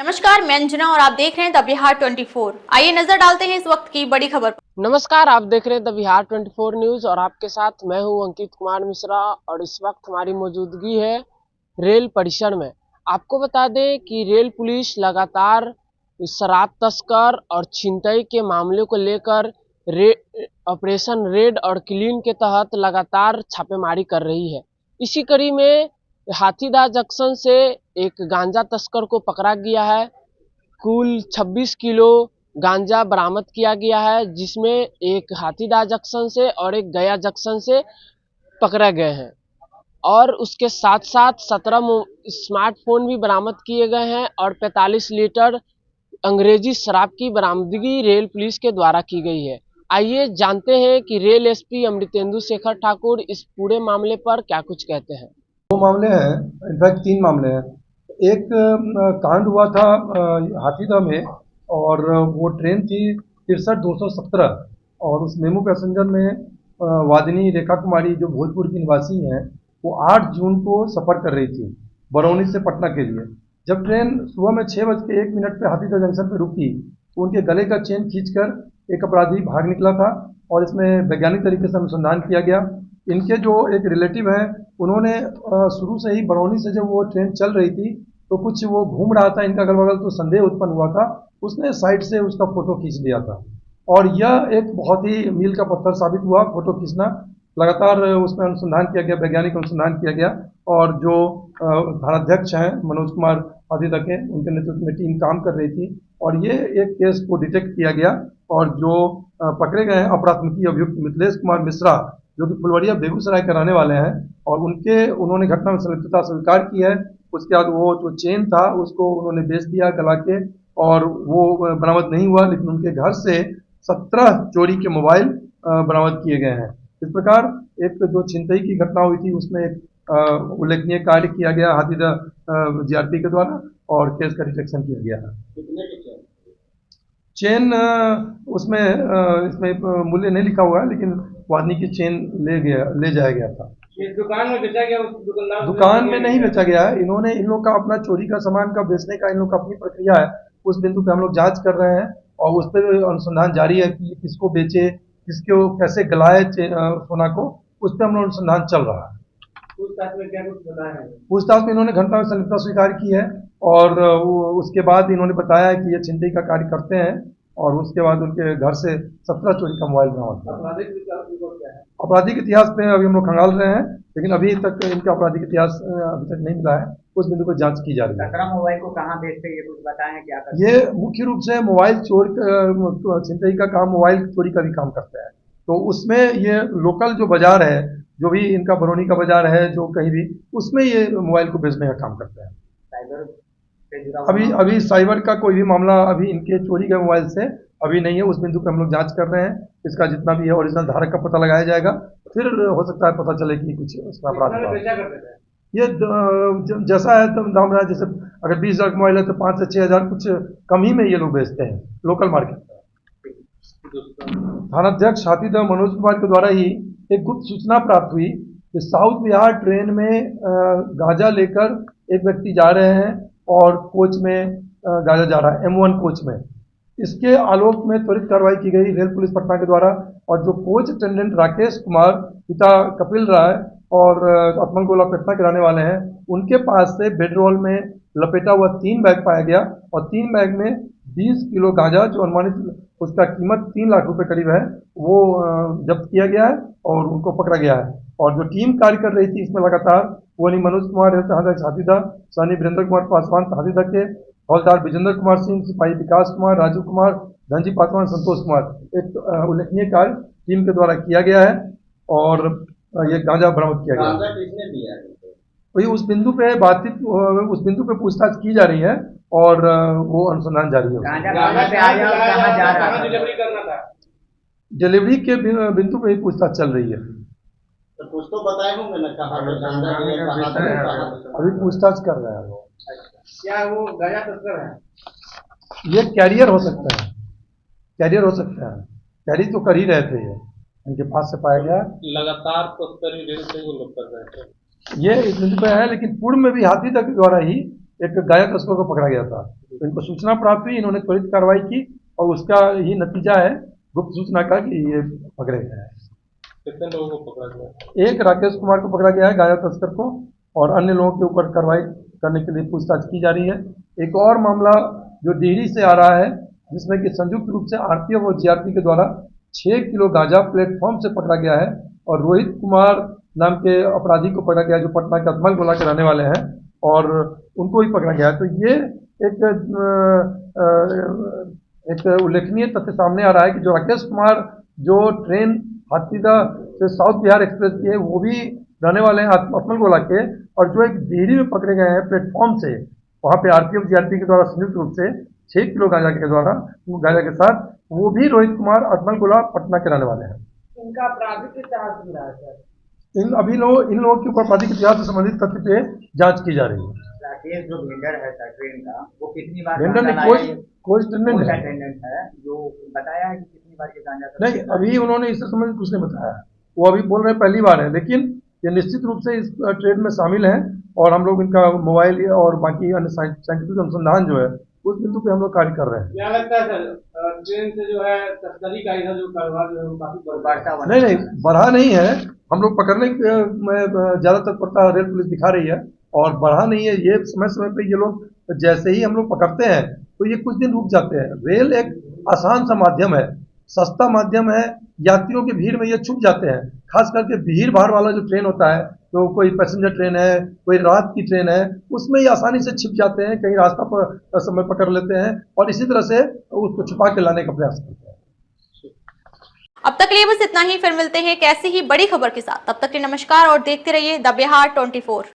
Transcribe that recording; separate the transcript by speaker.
Speaker 1: नमस्कार, मैं अंजना और आप देख रहे हैं द बिहार 24। आइए नजर डालते हैं इस वक्त की बड़ी खबर पर।
Speaker 2: नमस्कार, आप देख रहे हैं द बिहार 24 न्यूज और आपके साथ मैं हूं अंकित कुमार मिश्रा। और इस वक्त हमारी मौजूदगी है रेल परिसर में। आपको बता दें कि रेल पुलिस लगातार शराब तस्कर और छिनतई के मामले को लेकर ऑपरेशन रेड और क्लीन के तहत लगातार छापेमारी कर रही है। इसी कड़ी में हाथीदह जंक्शन से एक गांजा तस्कर को पकड़ा गया है। कुल 26 किलो गांजा बरामद किया गया है, जिसमें एक हाथीदह जंक्शन से और एक गया जंक्शन से पकड़े गए हैं। और उसके साथ साथ 17 स्मार्टफोन भी बरामद किए गए हैं और 45 लीटर अंग्रेजी शराब की बरामदगी रेल पुलिस के द्वारा की गई है। आइए जानते हैं कि रेल एसपी अमृतेंदु शेखर ठाकुर इस पूरे मामले पर क्या कुछ कहते हैं।
Speaker 3: दो मामले हैं, इनफैक्ट तीन मामले हैं। एक कांड हुआ था हाथीदह में, और वो ट्रेन थी 63-217 और उस मेमू पैसेंजर में वादिनी रेखा कुमारी जो भोजपुर की निवासी हैं, वो 8 जून को सफ़र कर रही थी बरौनी से पटना के लिए। जब ट्रेन सुबह में 6:01 पे हाथीदह जंक्शन पर रुकी तो उनके गले का चेन खींचकर एक अपराधी भाग निकला था और इसमें वैज्ञानिक तरीके से अनुसंधान किया गया। इनके जो एक रिलेटिव हैं, उन्होंने शुरू से ही बरौनी से जब वो ट्रेन चल रही थी तो कुछ वो घूम रहा था इनका अगल बगल, तो संदेह उत्पन्न हुआ था। उसने साइड से उसका फोटो खींच लिया था और यह एक बहुत ही मील का पत्थर साबित हुआ। फोटो खींचना लगातार उसमें अनुसंधान किया गया, वैज्ञानिक अनुसंधान किया गया, और जो थानाध्यक्ष हैं मनोज कुमार हाथीदह के, उनके नेतृत्व में टीम काम कर रही थी और ये एक केस को डिटेक्ट किया गया। और जो पकड़े गए हैं अपराधमुखी अभियुक्त मिथिलेश कुमार मिश्रा, जो कि फुलवरिया बेगूसराय के रहने वाले हैं, और उन्होंने घटना में संलिप्तता स्वीकार की है। उसके बाद वो जो चेन था उसको उन्होंने बेच दिया गला के, और वो बरामद नहीं हुआ, लेकिन उनके घर से 17 चोरी के मोबाइल बरामद किए गए हैं। इस प्रकार एक जो छिनतई की घटना हुई थी उसमें एक उल्लेखनीय कार्य किया गया हाथीदह जीआरपी के द्वारा और केस का डिटेक्शन किया गया है। चेन उसमें इसमें मूल्य नहीं लिखा हुआ है, लेकिन वादनी की चेन ले जाया गया था।
Speaker 4: दुकान में बेचा गया,
Speaker 3: दुकान में नहीं बेचा गया है। इन्होंने इन लोग का अपना चोरी का सामान का बेचने का इन लोग का अपनी प्रक्रिया है। उस बिंदु पे हम लोग जांच कर रहे हैं और उस पर अनुसंधान जारी है कि किसको बेचे, किसको कैसे गलाए सोना को, उस पर हम लोग अनुसंधान चल रहा है।
Speaker 4: पूछताछ में क्या कुछ बताया है?
Speaker 3: पूछताछ में इन्होंने घटना में संलिप्तता स्वीकार की है और उसके बाद इन्होंने बताया कि ये छिनतई का कार्य करते हैं, और उसके बाद उनके घर से 17 चोरी का मोबाइल बरामद हुआ। आपराधिक इतिहास पे अभी हम लोग खंगाल रहे हैं, लेकिन अभी तक इनका आपराधिक इतिहास अभी तक नहीं मिला है। उस बिंदु पर जांच की जा रही है।
Speaker 4: मोबाइल को कहाँ बेचते हैं ये कुछ बताएं, क्या करते
Speaker 3: ये मुख्य रूप से मोबाइल छिनतई का काम, मोबाइल चोरी का भी काम करते हैं। तो उसमें ये लोकल जो बाजार है, जो भी इनका बरौनी का बाजार है, जो कहीं भी, उसमें ये मोबाइल को बेचने का काम करते हैं।
Speaker 4: साइबर से जुड़ा
Speaker 3: अभी साइबर का कोई भी मामला अभी इनके चोरी के मोबाइल से अभी नहीं है। उस बिंदु पे हम लोग जांच कर रहे हैं। इसका जितना भी है ओरिजिनल धारक का पता लगाया जाएगा, फिर हो सकता है पता चले कि कुछ उसका अपराध हुआ। ये जैसा है तो दाम रहा, जैसे अगर 20,000 का मोबाइल है तो 5 से 6,000 कुछ कम ही में ये लोग बेचते हैं लोकल मार्केट में। थानाध्यक्ष हाथीदह मनोज कुमार के द्वारा ही एक गुप्त सूचना प्राप्त हुई कि साउथ बिहार ट्रेन में गांजा लेकर एक व्यक्ति जा रहे हैं और कोच में गांजा जा रहा है, M1 कोच में। इसके आलोक में त्वरित कार्रवाई की गई रेल पुलिस पटना के द्वारा, और जो कोच अटेंडेंट राकेश कुमार पिता कपिल राय और अतमलगोला पटना के रहने वाले हैं, उनके पास से बेडरोल में लपेटा हुआ 3 बैग पाया गया और 3 बैग में 20 किलो गांजा, जो अनुमानित उसका कीमत 3 लाख रुपए करीब है, वो जब्त किया गया है और उनको पकड़ा गया है। और जो टीम कार्य कर रही थी इसमें लगातार वो मनोज कुमार हाथीदह, सहनी वीरेंद्र कुमार पासवान हाथीदह के, हवलदार विजेंद्र कुमार सिंह, सिपाही विकास कुमार, राजू कुमार, धनजी पासवान, संतोष कुमार, एक उल्लेखनीय कार्य टीम के द्वारा किया गया है और ये गांजा बरामद किया गया है। वही उस बिंदु पे बातचीत, उस बिंदु पे पूछताछ की जा रही है और वो अनुसंधान जारी है। डिलीवरी के बिंदु पे ही पूछताछ चल रही है।
Speaker 4: तो कुछ तो बताए होंगे ना, कहाँ
Speaker 3: अभी पूछताछ कर रहे हैं वो।
Speaker 4: क्या वो गांजा तस्कर है?
Speaker 3: ये कैरियर हो सकता है, कैरियर हो सकता है, कैरी तो कर ही रहे थे, ये इनके पास से पाया गया।
Speaker 4: लगातार तस्करी रेल से वो लोग कर रहे थे।
Speaker 3: ये इस बिंदु पे है, लेकिन पूर्व में भी हाथीदह के द्वारा ही एक गांजा तस्कर को पकड़ा गया था। इनको सूचना प्राप्त हुई, इन्होंने त्वरित कार्रवाई की और उसका ही नतीजा है गुप्त सूचना का कि ये पकड़े गए हैं।
Speaker 4: कितने लोगों को पकड़ा गया?
Speaker 3: एक राकेश कुमार को पकड़ा गया है गांजा तस्कर को, और अन्य लोगों के ऊपर कार्रवाई करने के लिए पूछताछ की जा रही है। एक और मामला जो डिहरी से आ रहा है, जिसमें कि संयुक्त रूप से आरपीएफ और जीआरपी के द्वारा 6 किलो गांजा प्लेटफॉर्म से पकड़ा गया है, और रोहित कुमार नाम के अपराधी को पकड़ा गया है जो पटना के अतमल गोला के रहने वाले हैं, और उनको ही पकड़ा गया है। तो ये एक उल्लेखनीय तथ्य सामने आ रहा है कि जो राकेश कुमार जो ट्रेन हाथीदह से साउथ बिहार एक्सप्रेस की है, वो भी रहने वाले हैं अतमल गोला के, और जो एक डिहरी में पकड़े गए हैं प्लेटफॉर्म से, वहाँ पे आरपीएफ जीआरपी के द्वारा संयुक्त रूप से 6 किलो गांजा के साथ, वो भी रोहित कुमार अतमल गोला पटना के रहने वाले हैं।
Speaker 2: इनका आपराधिक इतिहास भी रहा है सर।
Speaker 3: इन लोगों के ऊपर आपराधिक इतिहास से संबंधित तथ्य पे जांच की जा रही है।
Speaker 4: राकेश जो वेंडर है सर ट्रेन का, वो कितनी बार
Speaker 3: वेंडर ने कोई
Speaker 4: अटेंडेंट है जो बताया है कि कितनी बार ये गांजा
Speaker 3: नहीं, अभी उन्होंने इससे संबंधित कुछ नहीं बताया। वो अभी बोल रहे हैं पहली बार है, लेकिन ये निश्चित रूप से इस ट्रेड में शामिल हैं, और हम लोग इनका मोबाइल और बाकी अन्य साइंटिफिक अनुसंधान जो है उस बिंदु पे हम लोग कार्य कर रहे हैं।
Speaker 4: क्या लगता है सर, ट्रेन से जो है तस्करी का इधर जो कारोबार जो है वो काफी बढ़ता हुआ?
Speaker 3: नहीं, बढ़ा नहीं है। हम लोग पकड़ने में ज्यादा तत्परता रेल पुलिस दिखा रही है, और बढ़ा नहीं है। ये समय समय पे ये लोग जैसे ही हम लोग पकड़ते हैं तो ये कुछ दिन रुक जाते हैं। रेल एक आसान सा माध्यम है, सस्ता माध्यम है, यात्रियों की भीड़ में ये छुप जाते हैं। खास करके भीड़ भाड़ वाला जो ट्रेन होता है, तो कोई पैसेंजर ट्रेन है, कोई रात की ट्रेन है, उसमें ये आसानी से छिप जाते हैं, कहीं रास्ता पर समय पकड़ लेते हैं, और इसी तरह से उसको छुपा के लाने का प्रयास करते हैं।
Speaker 1: अब तक के लिए बस इतना ही, फिर मिलते हैं एक ऐसी ही बड़ी खबर के साथ। तब तक के लिए नमस्कार और देखते रहिए द बिहार 24।